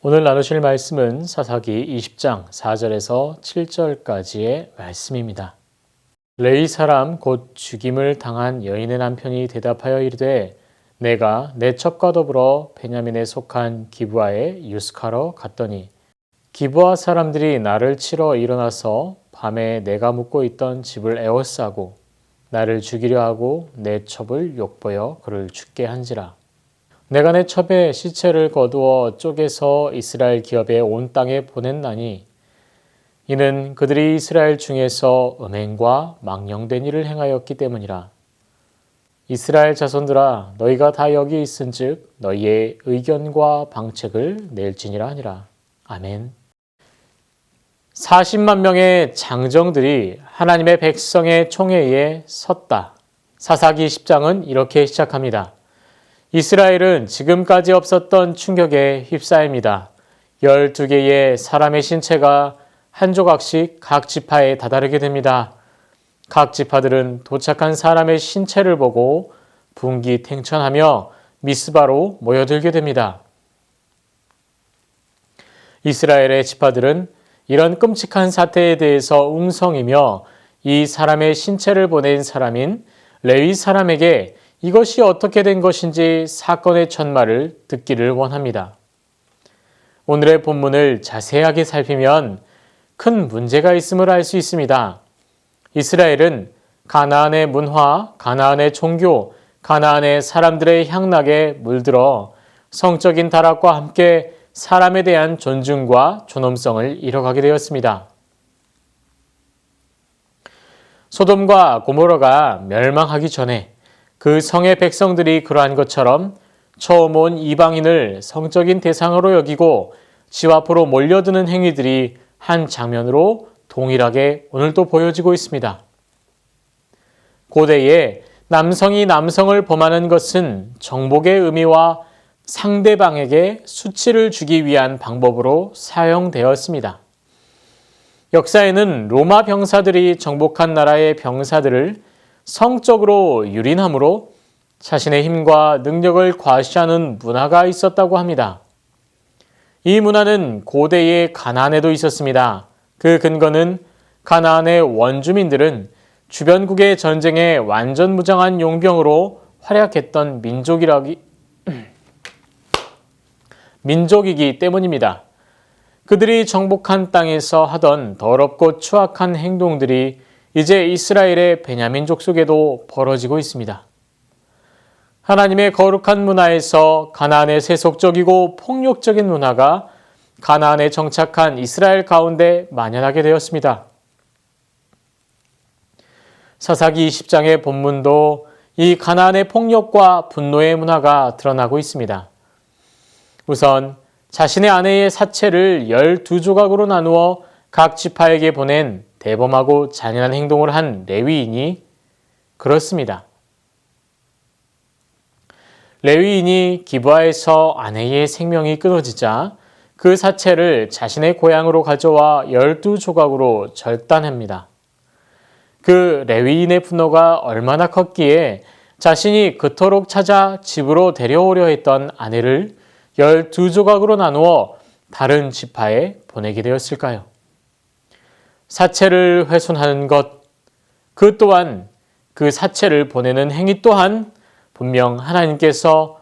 오늘 나누실 말씀은 사사기 20장 4절에서 7절까지의 말씀입니다. 레위 사람 곧 죽임을 당한 여인의 남편이 대답하여 이르되 내가 내 첩과 더불어 베냐민에 속한 기브아에 유숙하러 갔더니 기브아 사람들이 나를 치러 일어나서 밤에 내가 묵고 있던 집을 에워싸고 나를 죽이려 하고 내 첩을 욕보여 그를 죽게 한지라. 내가 내 첩의 시체를 거두어 쪼개서 이스라엘 기업의 온 땅에 보냈나니 이는 그들이 이스라엘 중에서 음행과 망령된 일을 행하였기 때문이라. 이스라엘 자손들아 너희가 다 여기 있은즉 너희의 의견과 방책을 낼지니라 하니라. 아멘. 40만 명의 장정들이 하나님의 백성의 총회에 섰다. 사사기 10장은 이렇게 시작합니다. 이스라엘은 지금까지 없었던 충격에 휩싸입니다. 12개의 사람의 신체가 한 조각씩 각 지파에 다다르게 됩니다. 각 지파들은 도착한 사람의 신체를 보고 분기탱천하며 미스바로 모여들게 됩니다. 이스라엘의 지파들은 이런 끔찍한 사태에 대해서 웅성이며 이 사람의 신체를 보낸 사람인 레위 사람에게 이것이 어떻게 된 것인지 사건의 전말을 듣기를 원합니다. 오늘의 본문을 자세하게 살피면 큰 문제가 있음을 알 수 있습니다. 이스라엘은 가나안의 문화, 가나안의 종교, 가나안의 사람들의 향락에 물들어 성적인 타락과 함께 사람에 대한 존중과 존엄성을 잃어가게 되었습니다. 소돔과 고모라가 멸망하기 전에 그 성의 백성들이 그러한 것처럼 처음 온 이방인을 성적인 대상으로 여기고 집 앞으로 몰려드는 행위들이 한 장면으로 동일하게 오늘도 보여지고 있습니다. 고대에 남성이 남성을 범하는 것은 정복의 의미와 상대방에게 수치를 주기 위한 방법으로 사용되었습니다. 역사에는 로마 병사들이 정복한 나라의 병사들을 성적으로 유린함으로 자신의 힘과 능력을 과시하는 문화가 있었다고 합니다. 이 문화는 고대의 가나안에도 있었습니다. 그 근거는 가나안의 원주민들은 주변국의 전쟁에 완전 무장한 용병으로 활약했던 민족이기 때문입니다. 그들이 정복한 땅에서 하던 더럽고 추악한 행동들이 이제 이스라엘의 베냐민족 속에도 벌어지고 있습니다. 하나님의 거룩한 문화에서 가나안의 세속적이고 폭력적인 문화가 가나안에 정착한 이스라엘 가운데 만연하게 되었습니다. 사사기 20장의 본문도 이 가나안의 폭력과 분노의 문화가 드러나고 있습니다. 우선 자신의 아내의 사체를 12조각으로 나누어 각 지파에게 보낸 대범하고 잔인한 행동을 한 레위인이 그렇습니다. 레위인이 기브아에서 아내의 생명이 끊어지자 그 사체를 자신의 고향으로 가져와 12조각으로 절단합니다. 그 레위인의 분노가 얼마나 컸기에 자신이 그토록 찾아 집으로 데려오려 했던 아내를 12조각으로 나누어 다른 지파에 보내게 되었을까요? 사체를 훼손하는 것, 그 또한 그 사체를 보내는 행위 또한 분명 하나님께서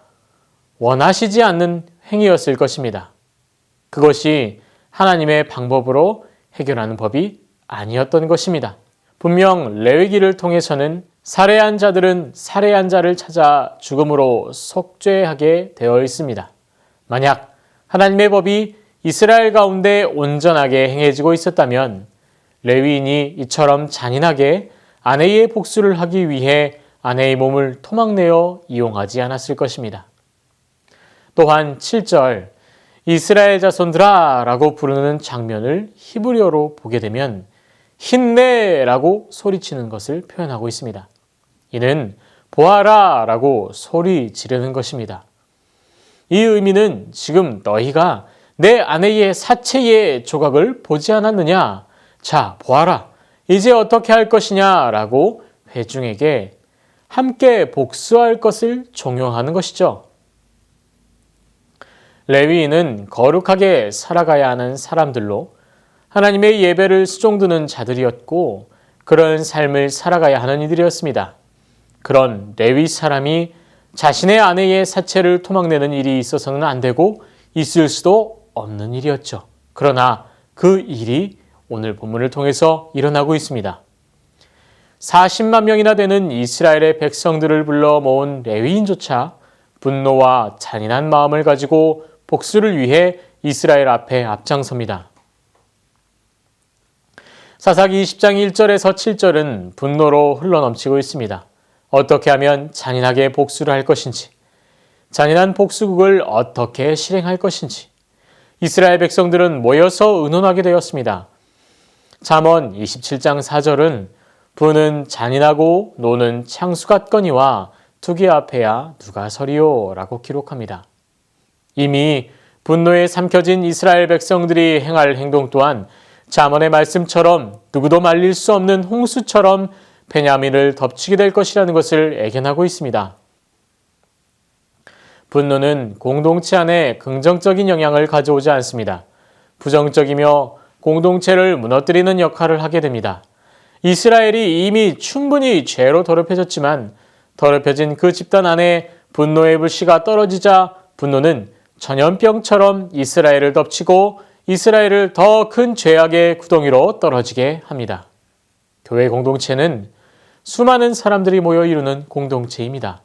원하시지 않는 행위였을 것입니다. 그것이 하나님의 방법으로 해결하는 법이 아니었던 것입니다. 분명 레위기를 통해서는 살해한 자들은 살해한 자를 찾아 죽음으로 속죄하게 되어 있습니다. 만약 하나님의 법이 이스라엘 가운데 온전하게 행해지고 있었다면 레위인이 이처럼 잔인하게 아내의 복수를 하기 위해 아내의 몸을 토막내어 이용하지 않았을 것입니다. 또한 7절 이스라엘 자손들아 라고 부르는 장면을 히브리어로 보게 되면 힘내 라고 소리치는 것을 표현하고 있습니다. 이는 보아라 라고 소리 지르는 것입니다. 이 의미는 지금 너희가 내 아내의 사체의 조각을 보지 않았느냐? 자, 보아라. 이제 어떻게 할 것이냐? 라고 회중에게 함께 복수할 것을 종용하는 것이죠. 레위인은 거룩하게 살아가야 하는 사람들로 하나님의 예배를 수종드는 자들이었고 그런 삶을 살아가야 하는 이들이었습니다. 그런 레위 사람이 자신의 아내의 사체를 토막내는 일이 있어서는 안 되고 있을 수도 없는 일이었죠. 그러나 그 일이 오늘 본문을 통해서 일어나고 있습니다. 40만 명이나 되는 이스라엘의 백성들을 불러 모은 레위인조차 분노와 잔인한 마음을 가지고 복수를 위해 이스라엘 앞에 앞장섭니다. 사사기 20장 1절에서 7절은 분노로 흘러넘치고 있습니다. 어떻게 하면 잔인하게 복수를 할 것인지, 잔인한 복수극을 어떻게 실행할 것인지 이스라엘 백성들은 모여서 의논하게 되었습니다. 잠언 27장 4절은 부는 잔인하고 노는 창수 같거니와 투기 앞에야 누가 서리요 라고 기록합니다. 이미 분노에 삼켜진 이스라엘 백성들이 행할 행동 또한 잠언의 말씀처럼 누구도 말릴 수 없는 홍수처럼 베냐민을 덮치게 될 것이라는 것을 애견하고 있습니다. 분노는 공동체 안에 긍정적인 영향을 가져오지 않습니다. 부정적이며 공동체를 무너뜨리는 역할을 하게 됩니다. 이스라엘이 이미 충분히 죄로 더럽혀졌지만 더럽혀진 그 집단 안에 분노의 불씨가 떨어지자 분노는 전염병처럼 이스라엘을 덮치고 이스라엘을 더 큰 죄악의 구덩이로 떨어지게 합니다. 교회 공동체는 수많은 사람들이 모여 이루는 공동체입니다.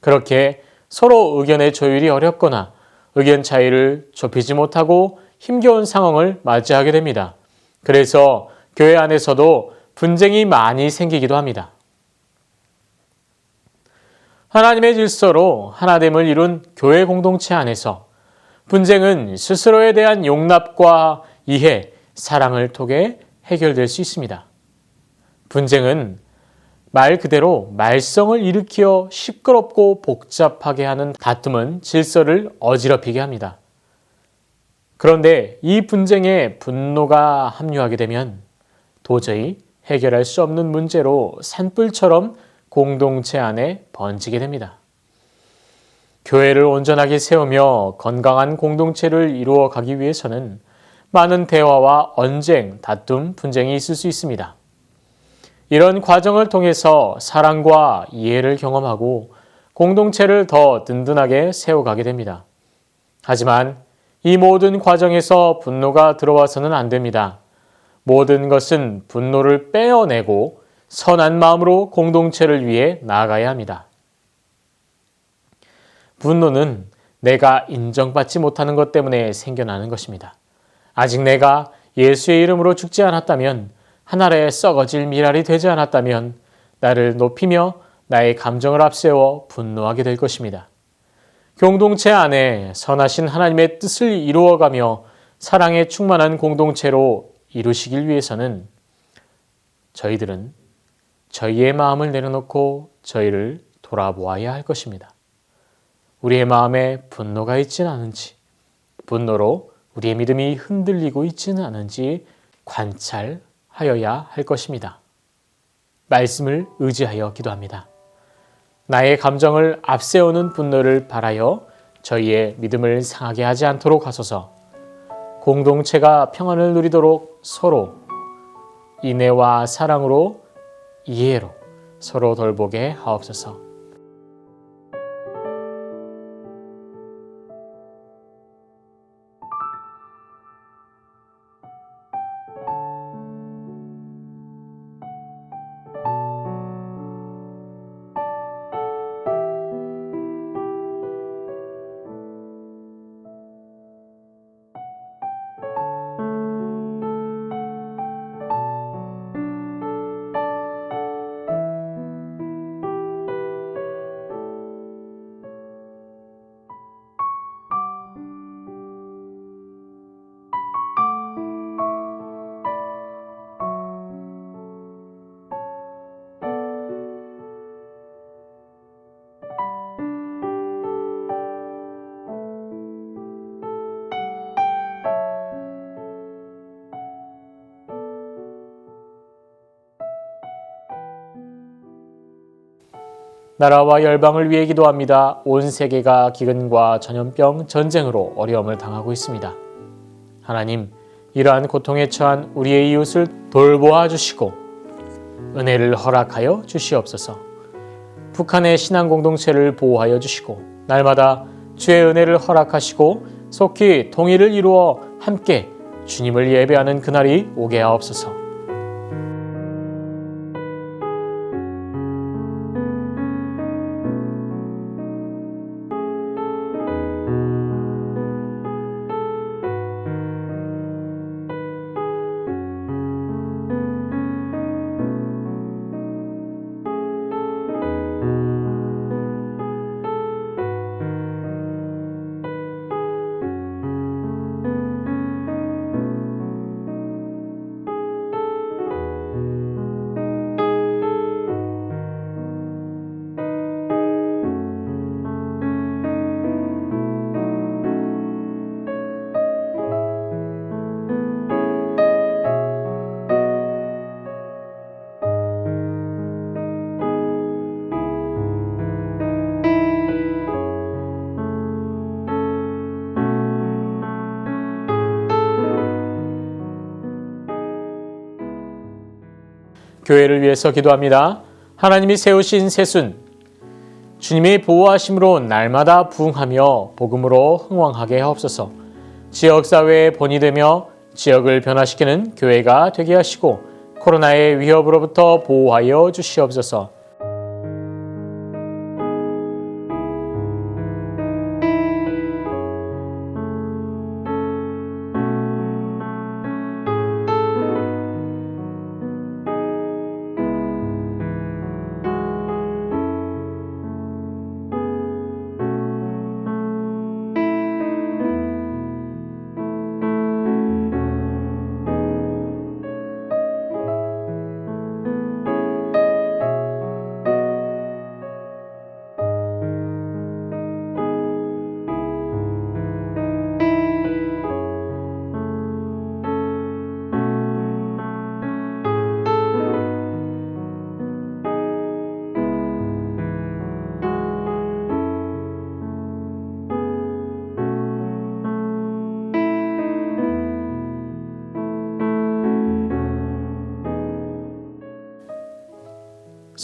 그렇게 서로 의견의 조율이 어렵거나 의견 차이를 좁히지 못하고 힘겨운 상황을 맞이하게 됩니다. 그래서 교회 안에서도 분쟁이 많이 생기기도 합니다. 하나님의 질서로 하나됨을 이룬 교회 공동체 안에서 분쟁은 스스로에 대한 용납과 이해, 사랑을 통해 해결될 수 있습니다. 분쟁은 말 그대로 말썽을 일으켜 시끄럽고 복잡하게 하는 다툼은 질서를 어지럽히게 합니다. 그런데 이 분쟁에 분노가 합류하게 되면 도저히 해결할 수 없는 문제로 산불처럼 공동체 안에 번지게 됩니다. 교회를 온전하게 세우며 건강한 공동체를 이루어 가기 위해서는 많은 대화와 언쟁, 다툼, 분쟁이 있을 수 있습니다. 이런 과정을 통해서 사랑과 이해를 경험하고 공동체를 더 든든하게 세워가게 됩니다. 하지만 이 모든 과정에서 분노가 들어와서는 안 됩니다. 모든 것은 분노를 빼어내고 선한 마음으로 공동체를 위해 나아가야 합니다. 분노는 내가 인정받지 못하는 것 때문에 생겨나는 것입니다. 아직 내가 예수의 이름으로 죽지 않았다면, 하늘에 썩어질 미랄이 되지 않았다면 나를 높이며 나의 감정을 앞세워 분노하게 될 것입니다. 공동체 안에 선하신 하나님의 뜻을 이루어가며 사랑에 충만한 공동체로 이루시길 위해서는 저희들은 저희의 마음을 내려놓고 저희를 돌아보아야 할 것입니다. 우리의 마음에 분노가 있지는 않은지, 분노로 우리의 믿음이 흔들리고 있지는 않은지 관찰하여야 할 것입니다. 말씀을 의지하여 기도합니다. 나의 감정을 앞세우는 분노를 발하여 저희의 믿음을 상하게 하지 않도록 하소서. 공동체가 평안을 누리도록 서로 인애와 사랑으로 이해로 서로 돌보게 하옵소서. 나라와 열방을 위해 기도합니다. 온 세계가 기근과 전염병, 전쟁으로 어려움을 당하고 있습니다. 하나님, 이러한 고통에 처한 우리의 이웃을 돌보아 주시고 은혜를 허락하여 주시옵소서. 북한의 신앙 공동체를 보호하여 주시고 날마다 주의 은혜를 허락하시고 속히 통일을 이루어 함께 주님을 예배하는 그날이 오게 하옵소서. 교회를 위해서 기도합니다. 하나님이 세우신 새순, 주님의 보호하심으로 날마다 부흥하며 복음으로 흥왕하게 하옵소서. 지역사회의 본이 되며 지역을 변화시키는 교회가 되게 하시고 코로나의 위협으로부터 보호하여 주시옵소서.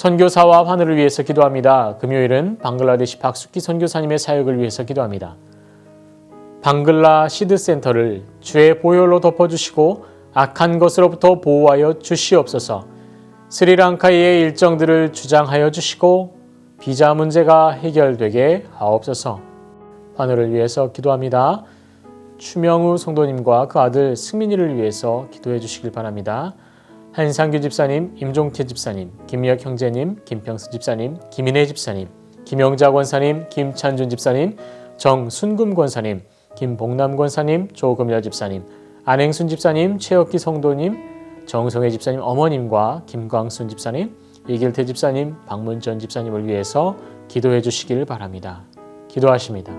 선교사와 하늘을 위해서 기도합니다. 금요일은 방글라데시 박수키 선교사님의 사역을 위해서 기도합니다. 방글라 시드센터를 주의 보혈로 덮어주시고 악한 것으로부터 보호하여 주시옵소서. 스리랑카의 일정들을 주장하여 주시고 비자 문제가 해결되게 하옵소서. 하늘을 위해서 기도합니다. 추명우 성도님과 그 아들 승민이를 위해서 기도해 주시길 바랍니다. 한상규 집사님, 임종태 집사님, 김미혁 형제님, 김평수 집사님, 김인혜 집사님, 김영자 권사님, 김찬준 집사님, 정순금 권사님, 김봉남 권사님, 조금열 집사님, 안행순 집사님, 최혁기 성도님, 정성혜 집사님 어머님과 김광순 집사님, 이길태 집사님, 박문전 집사님을 위해서 기도해 주시길 바랍니다. 기도하십니다.